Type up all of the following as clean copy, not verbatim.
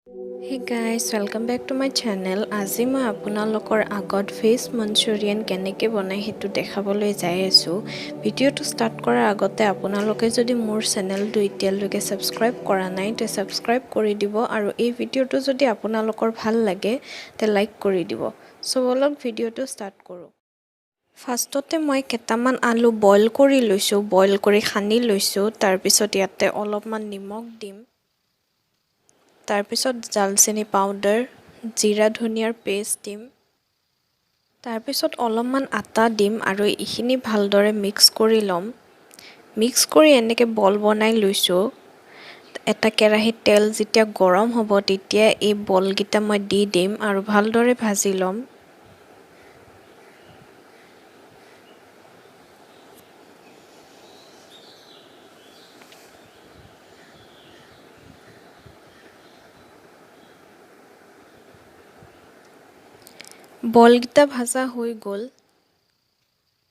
Hey guys, welcome back to my channel. আজি মই আপোনালোকৰ আগত ভেজ মঞ্চুৰিয়ান কেনেকৈ বনাই হেতু দেখাবলৈ যাই আছো। ভিডিওটো ষ্টাৰ্ট কৰাৰ আগতে আপোনালোকে যদি মোৰ চেনেলটো এতিয়ালৈকে সাবস্ক্ৰাইব কৰা নাই তে সাবস্ক্ৰাইব কৰি দিব আৰু এই ভিডিওটো যদি আপোনালোকৰ ভাল লাগে তে লাইক কৰি দিব। সো বলক ভিডিওটো ষ্টাৰ্ট কৰো। ফাৰ্ষ্টতে মই কেটামান আলু বইল কৰি লৈছো, বইল কৰি খানি লৈছো। তাৰ পিছত ইয়াতে অলপমান নিমখ দিম। তাৰ পিছত জালচিনি পাউডাৰ, জিৰা ধনিয়াৰ পেষ্ট দিম। তাৰ পিছত অলপমান আটা দিম আৰু ইখিনি ভালদৰে মিক্স কৰি লম। মিক্স কৰি এনেকৈ বল বনাই লৈছো। এটা কেৰাহীত তেল যেতিয়া গৰম হ'ব তেতিয়া এই বলগিটা মই দি দিম আৰু ভালদৰে ভাজি লম। বলগিটা ভাজা হৈ গ'ল।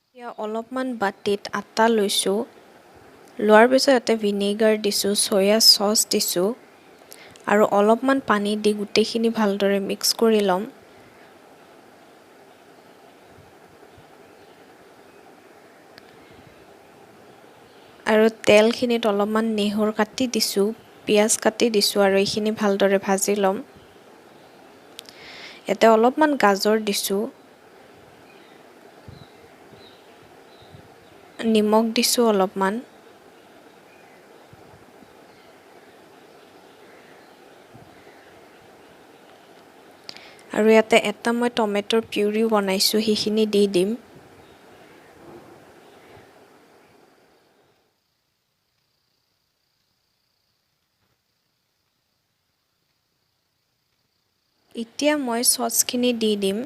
এতিয়া অলপমান বাটিত আটা লৈছো। লোৱাৰ পিছত ইয়াতে ভিনেগাৰ দিছো, সয়া সস দিছো আৰু অলপমান পানী দি গোটেইখিনি ভালদৰে মিক্স কৰি লম। আৰু তেলখিনিত অলপমান নেহৰ কাটি দিছো, পিয়াজ কাটি দিছো আৰু এইখিনি ভালদৰে ভাজি লম। ইয়াতে অলপমান গাজৰ দিছো। নিমখ দিছো অলপমান। আৰু ইয়াতে এটা মই টমেটোৰ পিউৰি বনাইছো, সেইখিনি দি দিম। এতিয়া মই সসখিনি দি দিম।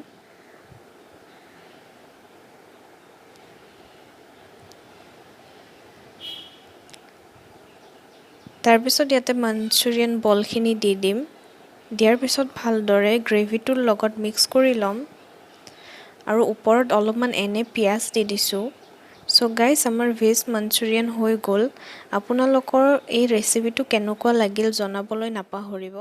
তাৰ পিছত ইয়াতে মঞ্চুৰিয়ান বলখিনি দি দিম। দিয়াৰ পিছত ভালদৰে গ্ৰেভিটোৰ লগত মিক্স কৰি লম আৰু ওপৰত অলপমান এনে পিয়াজ দি দিছো। সো গাইস, আমাৰ ভেজ মঞ্চুৰিয়ান হৈ গ'ল। আপোনালোকৰ এই ৰেচিপিটো কেনেকুৱা লাগিল জনাবলৈ নাপাহৰিব।